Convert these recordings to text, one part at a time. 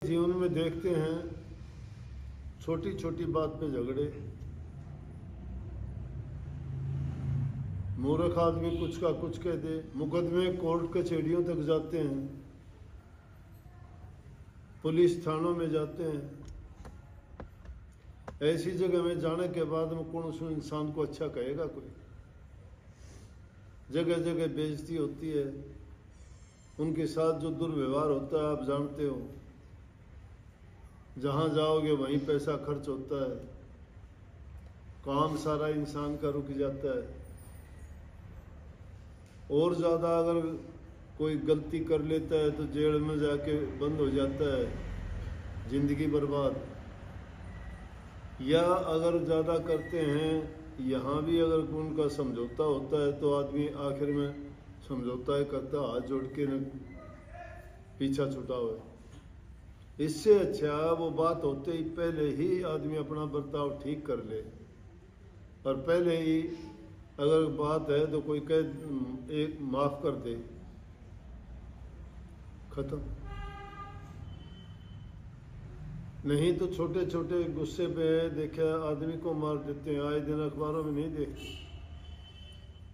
जीवन में देखते हैं छोटी छोटी बात पे झगड़े। मूर्ख आदमी कुछ का कुछ कह दे, मुकदमे कोर्ट कचहरियों तक जाते हैं, पुलिस थानों में जाते हैं। ऐसी जगह में जाने के बाद में कौन उस इंसान को अच्छा कहेगा? कोई जगह जगह बेइज्जती होती है, उनके साथ जो दुर्व्यवहार होता है आप जानते हो। जहाँ जाओगे वहीं पैसा खर्च होता है, काम सारा इंसान का रुक जाता है। और ज़्यादा अगर कोई गलती कर लेता है तो जेल में जाके बंद हो जाता है, जिंदगी बर्बाद। या अगर ज़्यादा करते हैं, यहाँ भी अगर उनका समझौता होता है तो आदमी आखिर में समझौता है करता, हाथ जोड़ के पीछा छुटा हुआ है। इससे अच्छा वो बात होते ही पहले ही आदमी अपना बर्ताव ठीक कर ले, और पहले ही अगर बात है तो कोई कह एक माफ़ कर दे, खत्म। नहीं तो छोटे छोटे गुस्से पे देखा आदमी को मार देते हैं। आए दिन अखबारों में नहीं देखते,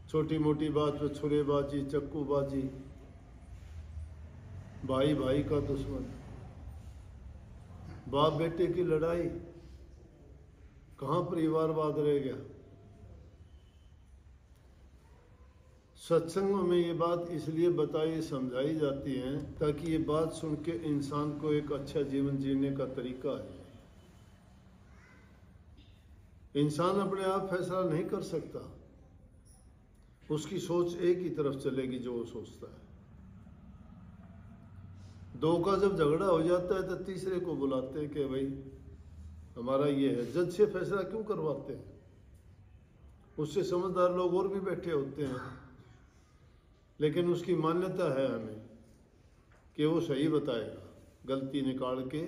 छोटी मोटी बात पे छुरेबाजी, चक्कूबाजी, भाई भाई का दुश्मन, बाप बेटे की लड़ाई, कहाँ परिवारवाद रह गया? सत्संगों में ये बात इसलिए बताई समझाई जाती है ताकि ये बात सुन के इंसान को एक अच्छा जीवन जीने का तरीका है। इंसान अपने आप फैसला नहीं कर सकता, उसकी सोच एक ही तरफ चलेगी जो वो सोचता है। दो का जब झगड़ा हो जाता है तो तीसरे को बुलाते हैं कि भाई हमारा ये है। जज से फैसला क्यों करवाते हैं? उससे समझदार लोग और भी बैठे होते हैं, लेकिन उसकी मान्यता है हमें कि वो सही बताएगा, गलती निकाल के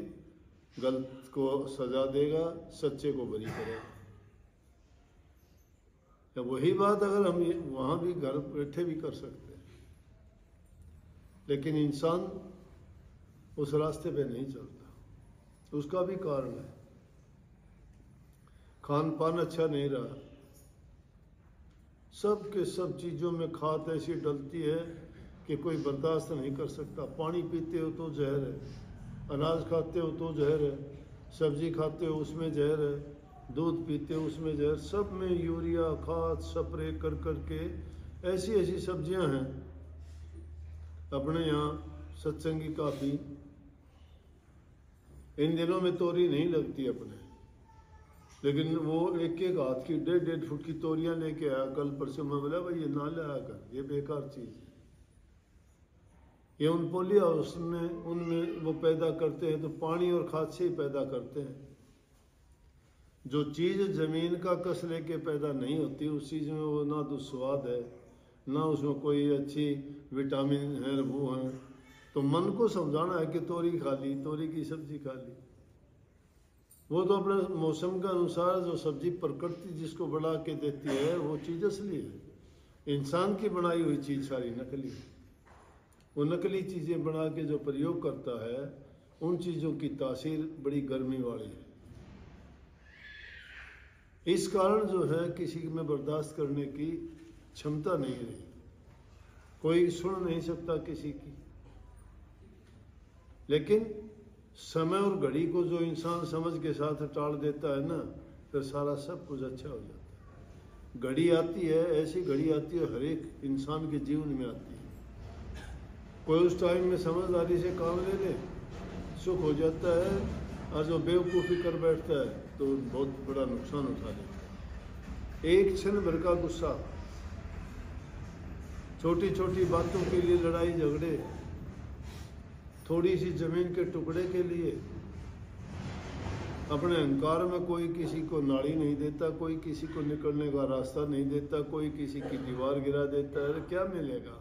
गलत को सजा देगा, सच्चे को बरी करेगा। या वही बात अगर हम वहाँ भी घर बैठे भी कर सकते हैं, लेकिन इंसान उस रास्ते पे नहीं चलता। उसका भी कारण है, खान पान अच्छा नहीं रहा, सब के सब चीज़ों में खाद ऐसी डलती है कि कोई बर्दाश्त नहीं कर सकता। पानी पीते हो तो जहर है, अनाज खाते हो तो जहर है, सब्जी खाते हो उसमें जहर है, दूध पीते हो उसमें जहर। सब में यूरिया खाद स्प्रे कर कर के ऐसी ऐसी सब्जियां हैं। अपने यहाँ सत्संगी काफ़ी इन दिनों में तोरी नहीं लगती अपने, लेकिन वो एक एक हाथ की 1.5 फुट की तोरियां लेके आया कल परसों। मैं बोला भाई ये ना लाया कर, ये बेकार चीज़ है। ये उन पोली हाउस में उनमें वो पैदा करते हैं तो पानी और खाद से ही पैदा करते हैं। जो चीज़ ज़मीन का कस लेके पैदा नहीं होती उस चीज़ में वो ना तो स्वाद है, ना उसमें कोई अच्छी विटामिन है, वो है। तो मन को समझाना है कि तोरी खा ली, तोरी की सब्जी खा ली। वो तो अपने मौसम के अनुसार जो सब्जी प्रकृति जिसको बढ़ा के देती है वो चीज़ असली है। इंसान की बनाई हुई चीज़ सारी नकली है। वो नकली चीज़ें बना के जो प्रयोग करता है उन चीज़ों की तासीर बड़ी गर्मी वाली है। इस कारण जो है किसी में बर्दाश्त करने की क्षमता नहीं रही, कोई सुन नहीं सकता किसी की। लेकिन समय और घड़ी को जो इंसान समझ के साथ टाल देता है ना, फिर सारा सब कुछ अच्छा हो जाता है। घड़ी आती है, ऐसी घड़ी आती है हर एक इंसान के जीवन में आती है। कोई उस टाइम में समझदारी से काम ले ले, सुख हो जाता है, और जो बेवकूफ़ी कर बैठता है तो बहुत बड़ा नुकसान उठा लेता है। एक क्षण भर का गुस्सा, छोटी छोटी बातों के लिए लड़ाई झगड़े, थोड़ी सी जमीन के टुकड़े के लिए, अपने अहंकार में कोई किसी को नाड़ी नहीं देता, कोई किसी को निकलने का रास्ता नहीं देता, कोई किसी की दीवार गिरा देता है। क्या मिलेगा?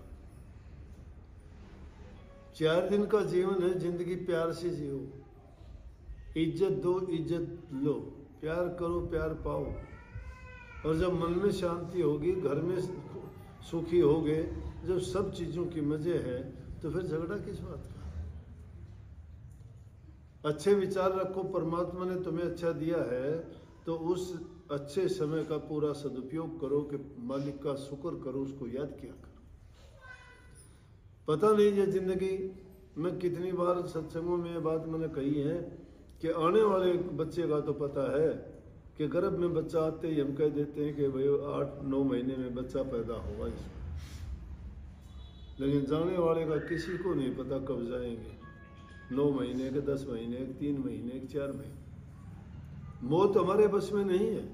4 दिन का जीवन है, जिंदगी प्यार से जियो, इज्जत दो इज्जत लो, प्यार करो प्यार पाओ। और जब मन में शांति होगी, घर में सुखी होगे, जब सब चीज़ों की मज़े है, तो फिर झगड़ा किस बात का? अच्छे विचार रखो, परमात्मा ने तुम्हें अच्छा दिया है तो उस अच्छे समय का पूरा सदुपयोग करो कि मालिक का शुक्र करो, उसको याद किया करो। पता नहीं ये जिंदगी में कितनी बार सत्संगों में ये बात मैंने कही है कि आने वाले बच्चे का तो पता है कि गर्भ में बच्चा आते ही हम कह देते हैं कि भाई 8-9 महीने में बच्चा पैदा होगा इसमें, लेकिन जाने वाले का किसी को नहीं पता कब जाएंगे, 9 महीने के, 10 महीने के, 3 महीने के, 4 महीने। मौत हमारे बस में नहीं है,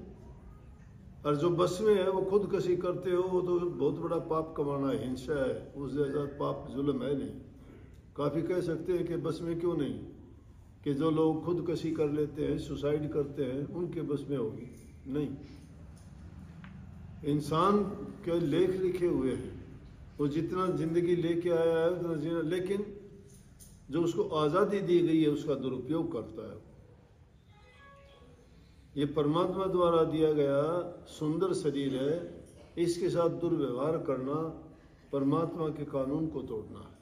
और जो बस में है वो खुद कसी करते हो, वो तो बहुत बड़ा पाप कमाना है, हिंसा है, उस जैसा पाप जुल्म है नहीं। काफ़ी कह सकते हैं कि बस में क्यों नहीं, कि जो लोग खुद कसी कर लेते हैं, सुसाइड करते हैं, उनके बस में होगी नहीं। इंसान के लेख लिखे हुए हैं, वो जितना जिंदगी लेके आया है उतना जीना, लेकिन जो उसको आज़ादी दी गई है उसका दुरुपयोग करता है। ये परमात्मा द्वारा दिया गया सुंदर शरीर है, इसके साथ दुर्व्यवहार करना परमात्मा के कानून को तोड़ना है।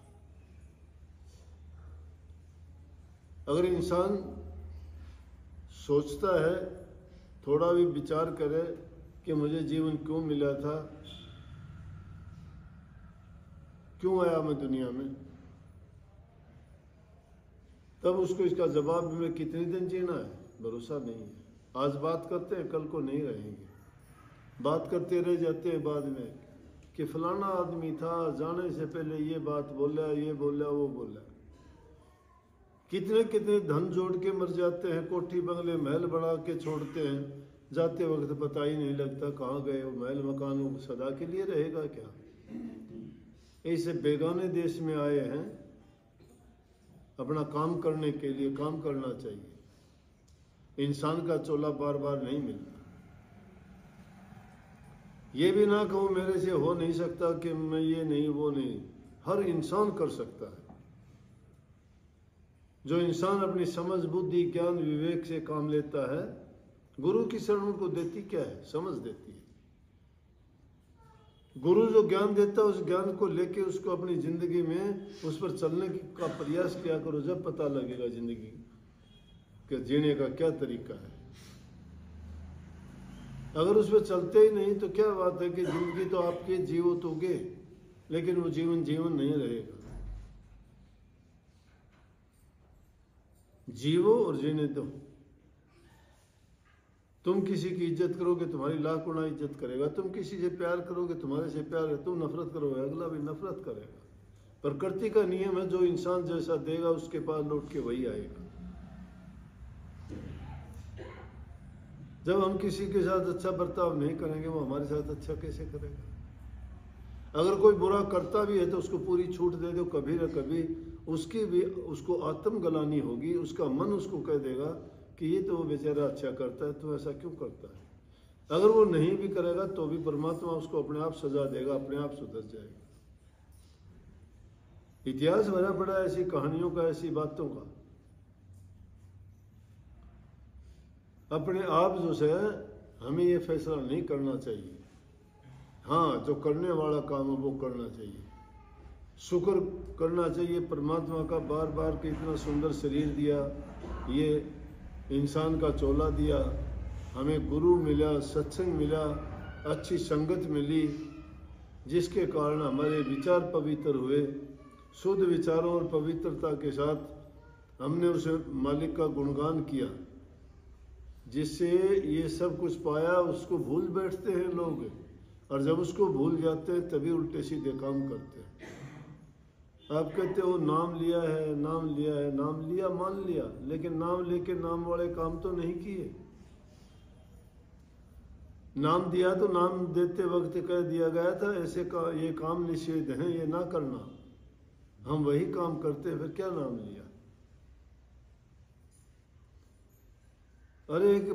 अगर इंसान सोचता है, थोड़ा भी विचार करे कि मुझे जीवन क्यों मिला था, क्यों आया मैं दुनिया में, तब उसको इसका जवाब में कितने दिन जीना है भरोसा नहीं है। आज बात करते हैं, कल को नहीं रहेंगे, बात करते रह जाते हैं बाद में कि फलाना आदमी था, जाने से पहले ये बात बोला, ये बोला, वो बोला। कितने कितने धन जोड़ के मर जाते हैं, कोठी बंगले महल बना के छोड़ते हैं, जाते वक्त पता ही नहीं लगता कहाँ गए वो महल मकान, वो सदा के लिए रहेगा क्या। ऐसे बेगाने देश में आए हैं, अपना काम करने के लिए काम करना चाहिए। इंसान का चोला बार बार नहीं मिलता। ये भी ना कहूँ मेरे से हो नहीं सकता कि मैं ये नहीं वो नहीं, हर इंसान कर सकता है। जो इंसान अपनी समझ बुद्धि ज्ञान विवेक से काम लेता है, गुरु की शरण उनको देती क्या है, समझ देती है। गुरु जो ज्ञान देता है उस ज्ञान को लेके उसको अपनी जिंदगी में उस पर चलने का प्रयास किया करो, जब पता लगेगा जिंदगी के जीने का क्या तरीका है। अगर उस पर चलते ही नहीं तो क्या बात है कि जिंदगी तो आपके जीवो तोगे, लेकिन वो जीवन जीवन नहीं रहेगा। जीवो और जीने दो। तुम किसी की इज्जत करोगे तुम्हारी लाख गुना इज्जत करेगा, तुम किसी से प्यार करोगे तुम्हारे से प्यार है, तुम नफरत करोगे अगला भी नफरत करेगा। प्रकृति का नियम है, जो इंसान जैसा देगा उसके पास लौट के वही आएगा। जब हम किसी के साथ अच्छा बर्ताव नहीं करेंगे वो हमारे साथ अच्छा कैसे करेगा। अगर कोई बुरा करता भी है तो उसको पूरी छूट दे दो, कभी न कभी उसकी भी उसको आत्मग्लानि होगी, उसका मन उसको कह देगा कि ये तो वो बेचारा अच्छा करता है, तो ऐसा क्यों करता है। अगर वो नहीं भी करेगा तो भी परमात्मा उसको अपने आप सजा देगा, अपने आप सुधर जाएगा। इतिहास भरा पड़ा ऐसी कहानियों का, ऐसी बातों का। अपने आप जो है हमें ये फैसला नहीं करना चाहिए। हाँ, जो करने वाला काम है वो करना चाहिए, शुक्र करना चाहिए परमात्मा का बार बार कि इतना सुंदर शरीर दिया, ये इंसान का चोला दिया, हमें गुरु मिला, सत्संग मिला, अच्छी संगत मिली, जिसके कारण हमारे विचार पवित्र हुए। शुद्ध विचारों और पवित्रता के साथ हमने उसे मालिक का गुणगान किया, जिससे ये सब कुछ पाया। उसको भूल बैठते हैं लोग, और जब उसको भूल जाते हैं तभी उल्टे सीधे काम करते हैं। आप कहते हो नाम लिया है, नाम लिया है, नाम लिया मान लिया, लेकिन नाम लेके नाम वाले काम तो नहीं किए। नाम दिया तो नाम देते वक्त कह दिया गया था ऐसे का ये काम निषेध है, ये ना करना, हम वही काम करते हैं, फिर क्या नाम लिया। अरे एक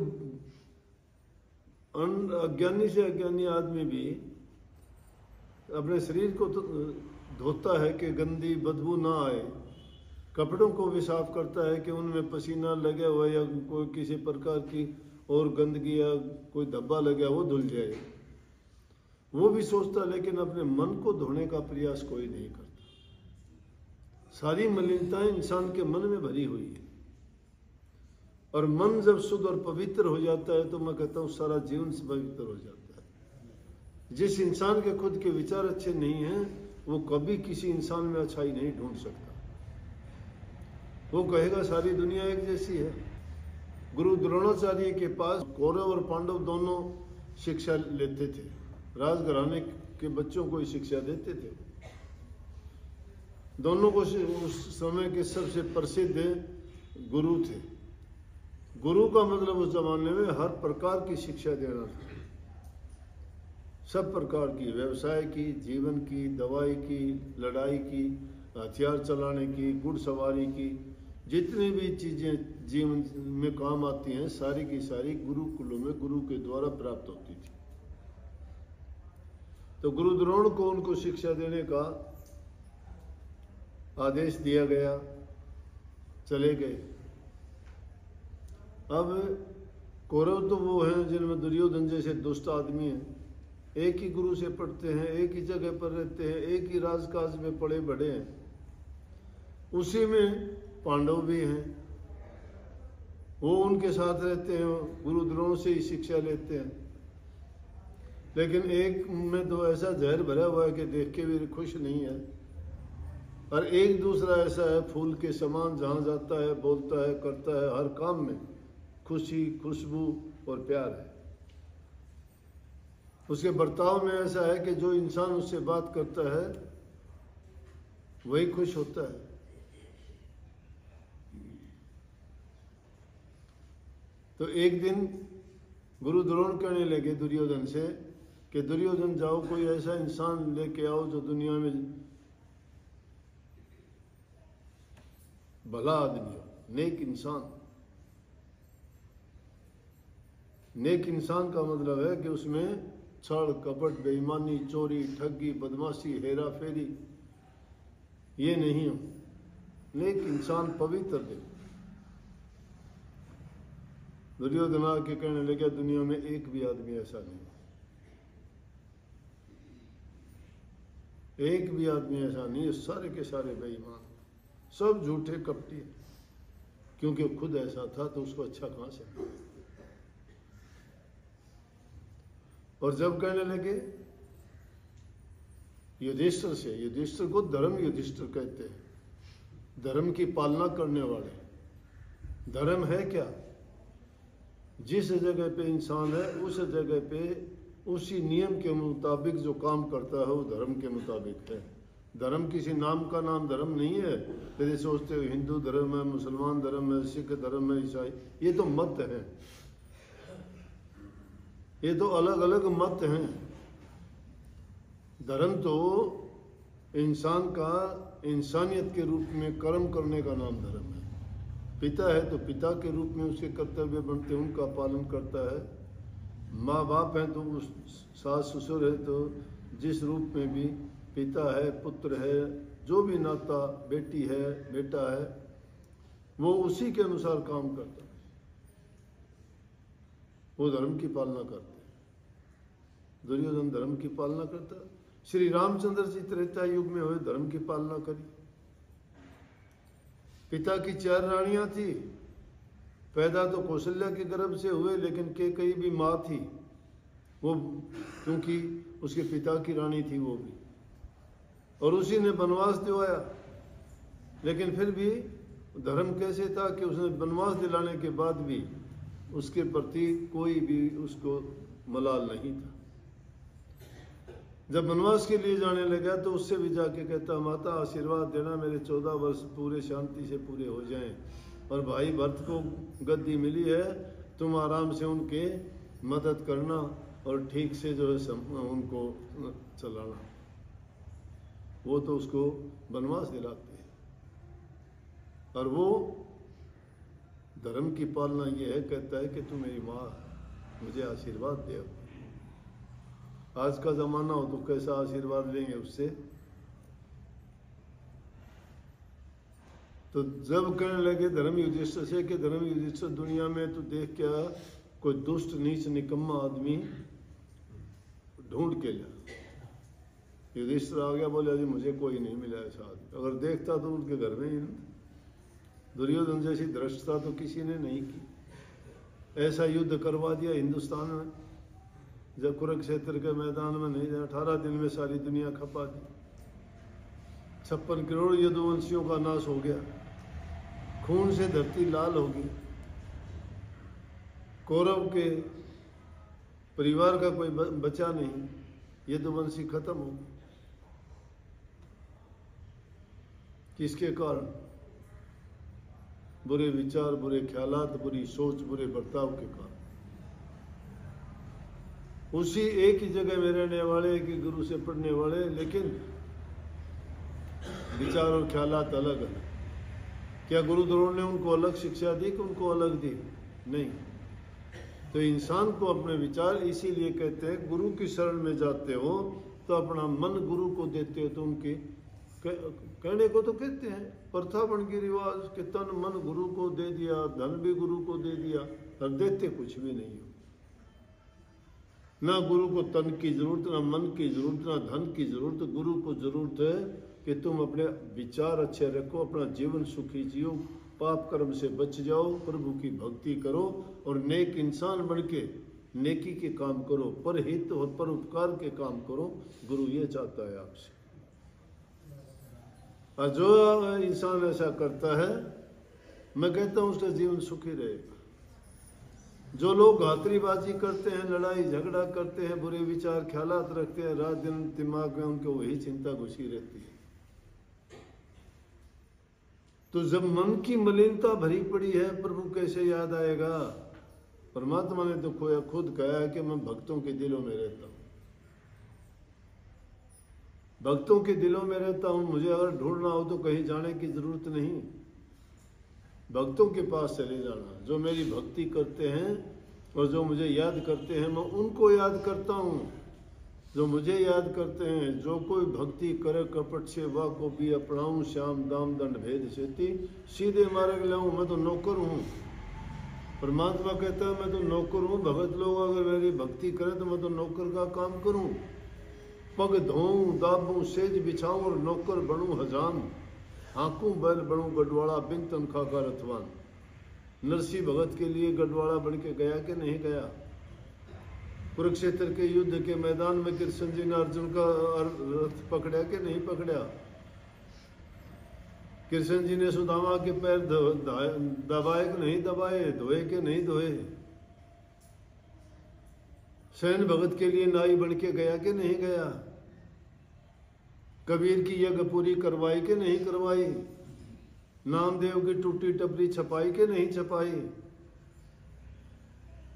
अज्ञानी से अज्ञानी आदमी भी अपने शरीर को तो धोता है कि गंदी बदबू ना आए, कपड़ों को भी साफ करता है कि उनमें पसीना लगे हुआ या कोई किसी प्रकार की और गंदगी या कोई धब्बा लगे वो धुल जाए, वो भी सोचता, लेकिन अपने मन को धोने का प्रयास कोई नहीं करता। सारी मलिनताएं इंसान के मन में भरी हुई है। और मन जब शुद्ध और पवित्र हो जाता है तो मैं कहता हूँ सारा जीवन से पवित्र हो जाता है। जिस इंसान के खुद के विचार अच्छे नहीं हैं वो कभी किसी इंसान में अच्छाई नहीं ढूंढ सकता। वो कहेगा सारी दुनिया एक जैसी है। गुरु द्रोणाचार्य के पास कौरव और पांडव दोनों शिक्षा लेते थे, राजघराने के बच्चों को ही शिक्षा देते थे। दोनों को उस समय के सबसे प्रसिद्ध गुरु थे। गुरु का मतलब उस जमाने में हर प्रकार की शिक्षा देना था, सब प्रकार की, व्यवसाय की, जीवन की, दवाई की, लड़ाई की, हथियार चलाने की, घुड़सवारी की, जितनी भी चीजें जीवन में काम आती हैं सारी की सारी गुरुकुलों में गुरु के द्वारा प्राप्त होती थी। तो गुरु द्रोण को उनको शिक्षा देने का आदेश दिया गया, चले गए। अब कौरव तो वो हैं जिनमें दुर्योधन जैसे दुष्ट आदमी हैं, एक ही गुरु से पढ़ते हैं, एक ही जगह पर रहते हैं, एक ही राजकाज में पड़े बड़े हैं। उसी में पांडव भी हैं, वो उनके साथ रहते हैं, गुरु द्रोण से ही शिक्षा लेते हैं। लेकिन एक में तो ऐसा जहर भरा हुआ है कि देख के भी खुश नहीं है, और एक दूसरा ऐसा है फूल के समान, जहाँ जाता है बोलता है करता है, हर काम में खुशी, खुशबू और प्यार है। उसके बर्ताव में ऐसा है कि जो इंसान उससे बात करता है वही खुश होता है। तो एक दिन गुरु द्रोण कहने लगे दुर्योधन से कि दुर्योधन जाओ कोई ऐसा इंसान लेके आओ जो दुनिया में भला आदमी हो, नेक इंसान। नेक इंसान का मतलब है कि उसमें छल, कपट, बेईमानी, चोरी, ठगी, बदमाशी, हेरा फेरी ये नहीं हो। नेक इंसान, पवित्र देखो। दुर्योधन आके कहने लगे दुनिया में एक भी आदमी ऐसा नहीं, एक भी आदमी ऐसा नहीं है, सारे के सारे बेईमान, सब झूठे कपटी। क्योंकि खुद ऐसा था तो उसको अच्छा कहां से। और जब कहने लगे युधिष्ठिर से, युधिष्ठिर को धर्म युधिष्ठिर कहते हैं, धर्म की पालना करने वाले। धर्म है क्या? जिस जगह पे इंसान है उस जगह पे उसी नियम के मुताबिक जो काम करता है वो धर्म के मुताबिक है। धर्म किसी नाम का नाम धर्म नहीं है। यदि सोचते हो हिंदू धर्म है, मुसलमान धर्म है, सिख धर्म है, ईसाई, ये तो मत है, ये तो अलग अलग मत हैं। धर्म तो इंसान का इंसानियत के रूप में कर्म करने का नाम धर्म है। पिता है तो पिता के रूप में उसके कर्तव्य बनते हैं, उनका पालन करता है। माँ बाप हैं तो उस सास ससुर है तो जिस रूप में भी पिता है, पुत्र है, जो भी नाता, बेटी है, बेटा है, वो उसी के अनुसार काम करता है, वो धर्म की पालना करते हैं। दुर्योधन धर्म की पालना करता। श्री रामचंद्र जी त्रेता युग में हुए धर्म की पालना करी। पिता की 4 रानियां थी, पैदा तो कौशल्या के गर्भ से हुए, लेकिन कैकेयी भी माँ थी, वो क्योंकि उसके पिता की रानी थी वो भी, और उसी ने वनवास दिलाया। लेकिन फिर भी धर्म कैसे था कि उसने वनवास दिलाने के बाद भी उसके प्रति कोई भी उसको मलाल नहीं था। जब वनवास के लिए जाने लगा तो उससे भी जाके कहता, माता आशीर्वाद देना मेरे 14 वर्ष पूरे शांति से पूरे हो जाएं, और भाई भरत को गद्दी मिली है, तुम आराम से उनके मदद करना और ठीक से जो है उनको चलाना। वो तो उसको वनवास दिलाते हैं, और वो धर्म की पालना ये है, कहता है कि तू मेरी माँ, मुझे आशीर्वाद दे। आज का जमाना हो तो कैसा आशीर्वाद लेंगे उससे। तो जब कहने लगे धर्म युधिष्ठिर से कि धर्म युधिष्ठिर दुनिया में तो देख क्या कोई दुष्ट नीच निकम्मा आदमी ढूंढ के ला। युधिष्ठिर आ गया, बोले अभी मुझे कोई नहीं मिला ऐसा आदमी। अगर देखता तो उनके घर में ही। दुर्योधन जैसी धृष्टता तो किसी ने नहीं की। ऐसा युद्ध करवा दिया हिंदुस्तान में, जब कुरुक्षेत्र के मैदान में नहीं जाए 18 दिन में सारी दुनिया खपा दी। 56 करोड़ यदुवंशियों का नाश हो गया, खून से धरती लाल हो गई। कौरव के परिवार का कोई बचा नहीं, यदुवंशी खत्म हो गए। किसके कारण? बुरे विचार, बुरे ख्यालात, बुरी सोच, बुरे बर्ताव के कारण। उसी एक ही जगह में रहने वाले, एक ही गुरु से पढ़ने वाले, लेकिन विचार और ख्यालात अलग अलग। क्या गुरु द्रोण ने उनको अलग शिक्षा दी कि उनको अलग दी? नहीं। तो इंसान को अपने विचार, इसीलिए कहते हैं गुरु की शरण में जाते हो तो अपना मन गुरु को देते हो। तो उनके कहने को तो कहते हैं, प्रथा बन गई, रिवाज कि तन मन गुरु को दे दिया, धन भी गुरु को दे दिया, और देते कुछ भी नहीं हो। ना गुरु को तन की जरूरत, ना मन की जरूरत, ना धन की जरूरत। गुरु को जरूरत है कि तुम अपने विचार अच्छे रखो, अपना जीवन सुखी जियो, पाप कर्म से बच जाओ, प्रभु की भक्ति करो और नेक इंसान बन के नेकी के काम करो, परहित और पर उपकार के काम करो। गुरु ये चाहता है आपसे। और जो इंसान ऐसा करता है, मैं कहता हूं उसका जीवन सुखी रहेगा। जो लोग घातरीबाजी करते हैं, लड़ाई झगड़ा करते हैं, बुरे विचार ख्यालात रखते हैं, रात दिन दिमाग में उनके वही चिंता घुसी रहती है। तो जब मन की मलिनता भरी पड़ी है, प्रभु कैसे याद आएगा? परमात्मा ने तो खोया खुद कहा है कि मैं भक्तों के दिलों में रहता हूं, भक्तों के दिलों में रहता हूं। मुझे अगर ढूंढना हो तो कहीं जाने की जरूरत नहीं, भक्तों के पास चले जाना। जो मेरी भक्ति करते हैं और जो मुझे याद करते हैं, मैं उनको याद करता हूं। जो मुझे याद करते हैं, जो कोई भक्ति करे कपट से, वह को भी अपनाऊं, श्याम दाम दंड भेद सेती, सीधे मार्ग लाऊं। मैं तो नौकर हूं। परमात्मा कहता है मैं तो नौकर हूं। भगत लोग अगर मेरी भक्ति करें तो मैं तो नौकर का काम करूं। पग धोऊं, दाबूं, सेज बिछाऊं और नौकर बनूं हजाम। हाँकूं बैल बनूं गढ़वाला, बिन तनखा का रथवान। नरसिंह भगत के लिए गढ़वाला बन के गया कि नहीं गया? कुरुक्षेत्र के युद्ध के मैदान में कृष्ण जी ने अर्जुन का रथ पकड़ा कि नहीं पकड़ा? कृष्ण जी ने सुदामा के पैर दबाए कि नहीं दबाए? धोए कि नहीं धोए? सैन भगत के लिए नाई बन के गया कि नहीं गया? कबीर की यज्ञ पूरी करवाई कि नहीं करवाई? नामदेव की टूटी टपरी छपाई कि नहीं छपाई?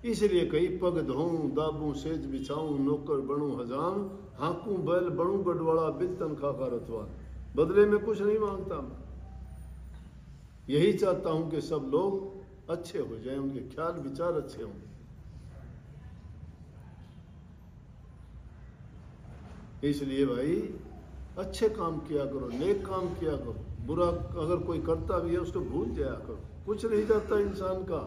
इसलिए कई पग धोऊं, दाबूं, सेज बिछाऊं, नौकर बनूं हजाम, हाँकूं बैल बनूं गढ़वाला, बिन तनखा का रथवान। बदले में कुछ नहीं मांगता मैं, यही चाहता हूं कि सब लोग अच्छे हो जाएं, उनके ख्याल विचार अच्छे हों। इसलिए भाई अच्छे काम किया करो, नेक काम किया करो। बुरा अगर कोई करता भी है उसको भूल जाया करो। कुछ नहीं जाता इंसान का,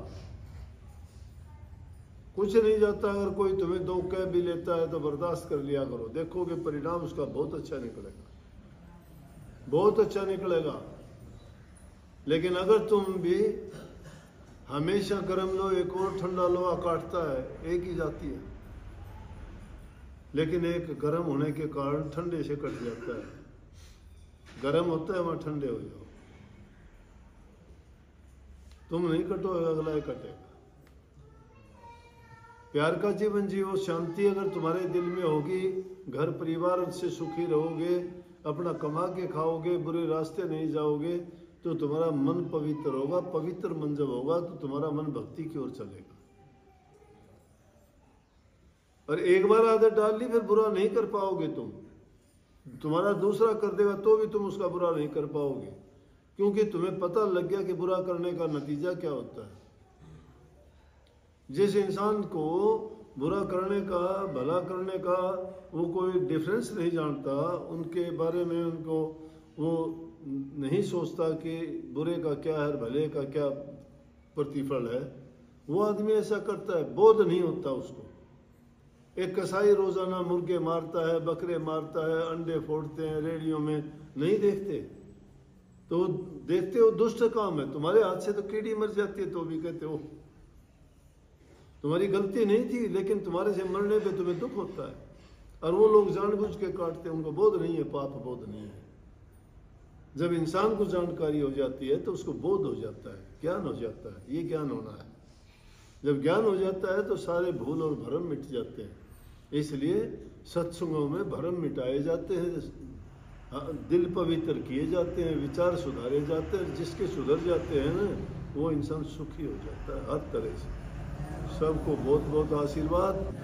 कुछ नहीं जाता। अगर कोई तुम्हें दो कह भी लेता है तो बर्दाश्त कर लिया करो, देखोगे परिणाम उसका बहुत अच्छा निकलेगा, बहुत अच्छा निकलेगा। लेकिन अगर तुम भी हमेशा गर्म लो, एक और ठंडा लोहा काटता है, एक ही जाती है, लेकिन एक गर्म होने के कारण ठंडे से कट जाता है। गर्म होता है वहां ठंडे हो जाओ, तुम नहीं कटोगे, अगला ही कटेगा। प्यार का जीवन जियो, शांति अगर तुम्हारे दिल में होगी, घर परिवार से सुखी रहोगे, अपना कमा के खाओगे, बुरे रास्ते नहीं जाओगे, तो तुम्हारा मन पवित्र होगा। पवित्र मन जब होगा तो तुम्हारा मन भक्ति की ओर चलेगा। और एक बार आदत डाल ली फिर बुरा नहीं कर पाओगे तुम। तुम्हारा दूसरा कर देगा तो भी तुम उसका बुरा नहीं कर पाओगे, क्योंकि तुम्हें पता लग गया कि बुरा करने का नतीजा क्या होता है। जिस इंसान को बुरा करने का, भला करने का वो कोई डिफरेंस नहीं जानता, उनके बारे में उनको वो नहीं सोचता कि बुरे का क्या है, भले का क्या प्रतिफल है, वो आदमी ऐसा करता है, बोध नहीं होता उसको। एक कसाई रोजाना मुर्गे मारता है, बकरे मारता है, अंडे फोड़ते हैं रेडियो में, नहीं देखते तो देखते हो दुष्ट काम है। तुम्हारे हाथ से तो कीड़ी मर जाती है तो भी कहते हो तुम्हारी गलती नहीं थी, लेकिन तुम्हारे से मरने पे तुम्हें दुख होता है। और वो लोग जानबूझ के काटते हैं, उनको बोध नहीं है, पाप बोध नहीं है। जब इंसान को जानकारी हो जाती है तो उसको बोध हो जाता है, ज्ञान हो जाता है। ये ज्ञान होना है। जब ज्ञान हो जाता है तो सारे भूल और भरम मिट जाते हैं। इसलिए सत्संगों में भरम मिटाए जाते हैं, दिल पवित्र किए जाते हैं, विचार सुधारे जाते हैं। जिसके सुधर जाते हैं ना, वो इंसान सुखी हो जाता है हर तरह से। सबको बहुत बहुत आशीर्वाद।